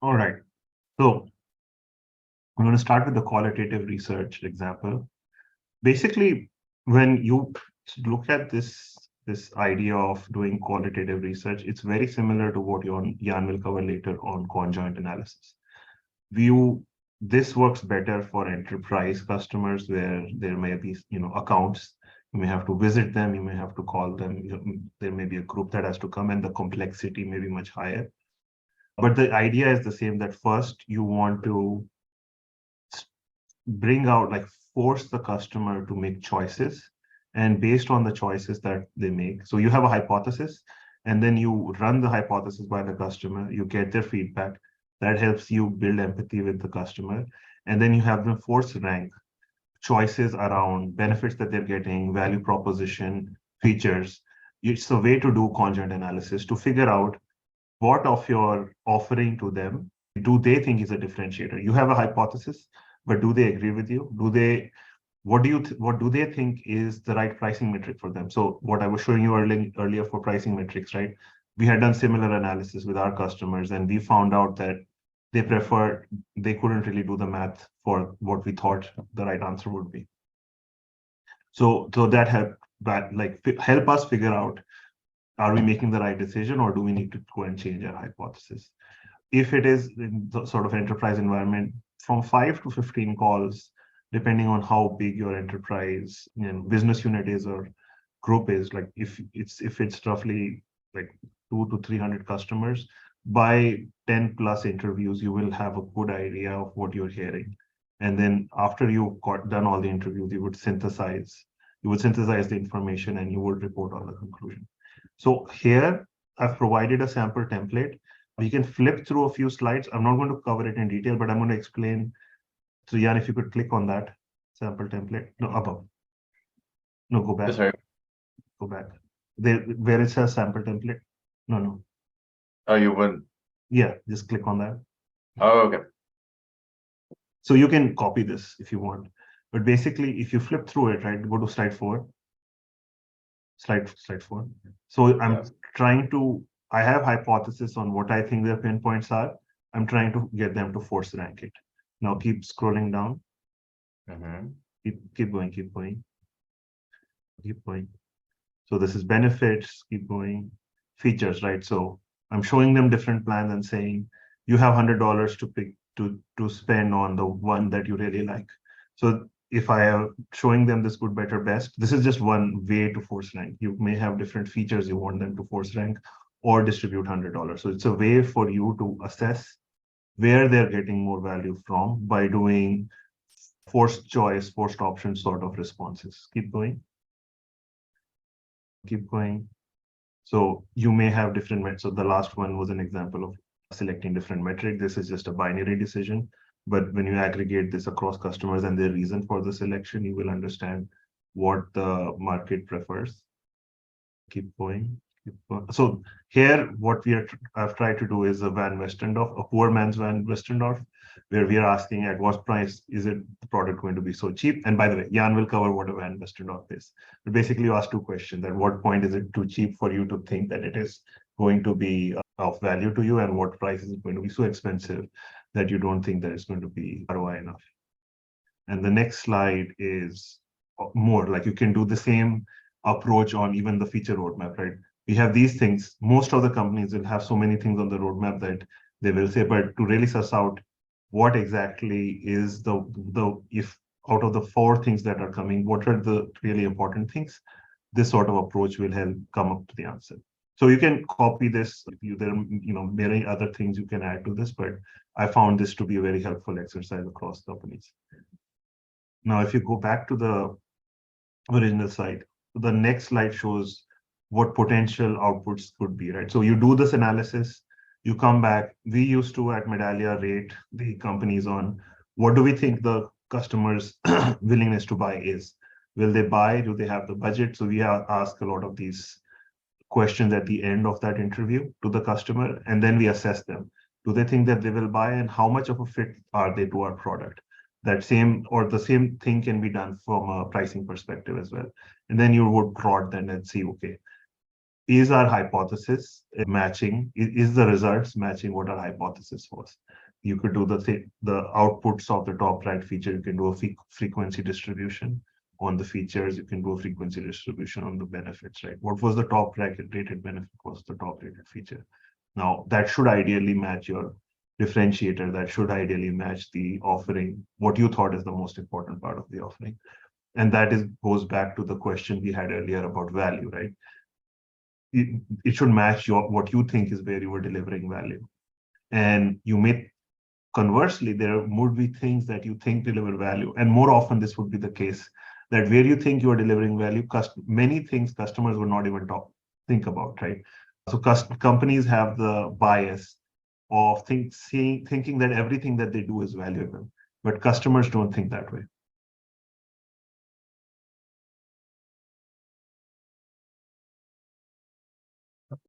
All right. So I'm going to start with the qualitative research example. Basically, when you look at this idea of doing qualitative research, it's very similar to what Jan will cover later on conjoint analysis. View this works better for enterprise customers where there may be accounts. You may have to visit them, you may have to call them, there may be a group that has to come, and the complexity may be much higher. But the idea is the same, that first you want to bring out, like, force the customer to make choices, and based on the choices that they make, so you have a hypothesis, and then you run the hypothesis by the customer, you get their feedback, that helps you build empathy with the customer, and then you have them force rank choices around benefits that they're getting, value proposition, features. It's a way to do conjoint analysis to figure out what of your offering to them do they think is a differentiator. You have a hypothesis, but do they agree with you? What do they think is the right pricing metric for them? So what I was showing you earlier for pricing metrics, right? We had done similar analysis with our customers, and we found out that they couldn't really do the math for what we thought the right answer would be. So that help us figure out, are we making the right decision, or do we need to go and change our hypothesis? If it is in the sort of enterprise environment, from 5 to 15 calls, depending on how big your enterprise business unit is or group is, like if it's roughly like 200 to 300 customers, by 10 plus interviews, you will have a good idea of what you're hearing. And then after you've done all the interviews, you would synthesize the information, and you would report on the conclusion. So here I've provided a sample template. We can flip through a few slides. I'm not going to cover it in detail, but I'm going to explain. So Jan, if you could click on that sample template. No, above. No, go back. Sorry. Go back. There, where it says sample template. No. Oh, you wouldn't? Yeah, just click on that. Oh, okay. So you can copy this if you want. But basically, if you flip through it, right, go to slide 4. Slide 4. So I'm trying to, I have hypothesis on what I think their pinpoints are. I'm trying to get them to force rank it. Now keep scrolling down. Keep going. So this is benefits, keep going. Features, right? So I'm showing them different plans and saying, you have $100 to pick to spend on the one that you really like. So if I am showing them this good, better, best, this is just one way to force rank. You may have different features you want them to force rank or distribute $100. So it's a way for you to assess where they're getting more value from by doing forced choice, forced option sort of responses. Keep going. So you may have different metrics. So the last one was an example of selecting different metric. This is just a binary decision. But when you aggregate this across customers and their reason for the selection, you will understand what the market prefers. Keep going. So here, what I've tried to do is a Van Westendorf, a poor man's Van Westendorf, where we are asking at what price is the product going to be so cheap? And by the way, Jan will cover what a Van Westendorf is. But basically, you ask two questions: at what point is it too cheap for you to think that it is going to be of value to you, and what price is it going to be so expensive that you don't think that it's going to be ROI enough? And the next slide is more like you can do the same approach on even the feature roadmap, right? We have these things. Most of the companies will have so many things on the roadmap that they will say, but to really suss out what exactly is if out of the 4 things that are coming, what are the really important things? This sort of approach will help come up to the answer. So you can copy this. There are many other things you can add to this, but I found this to be a very helpful exercise across companies. Now, if you go back to the original slide, the next slide shows what potential outputs could be, right? So you do this analysis, you come back. We used to at Medallia rate the companies on what do we think the customers' willingness to buy is. Will they buy? Do they have the budget? So we ask a lot of these questions at the end of that interview to the customer, and then we assess them. Do they think that they will buy, and how much of a fit are they to our product? The same thing can be done from a pricing perspective as well. And then you would plot then and see, okay, is our hypothesis matching? Is the results matching what our hypothesis was? You could do the outputs of the top right feature. You can do a frequency distribution on the features. You can do a frequency distribution on the benefits, right? What was the top rated benefit? Was the top rated feature? Now that should ideally match your differentiator. That should ideally match the offering, what you thought is the most important part of the offering. And that goes back to the question we had earlier about value, right? It should match what you think is where you were delivering value. And you may, conversely, there would be things that you think deliver value. And more often this would be the case, that where you think you are delivering value, many things customers would not even think about, right? So companies have the bias of thinking that everything that they do is valuable, but customers don't think that way.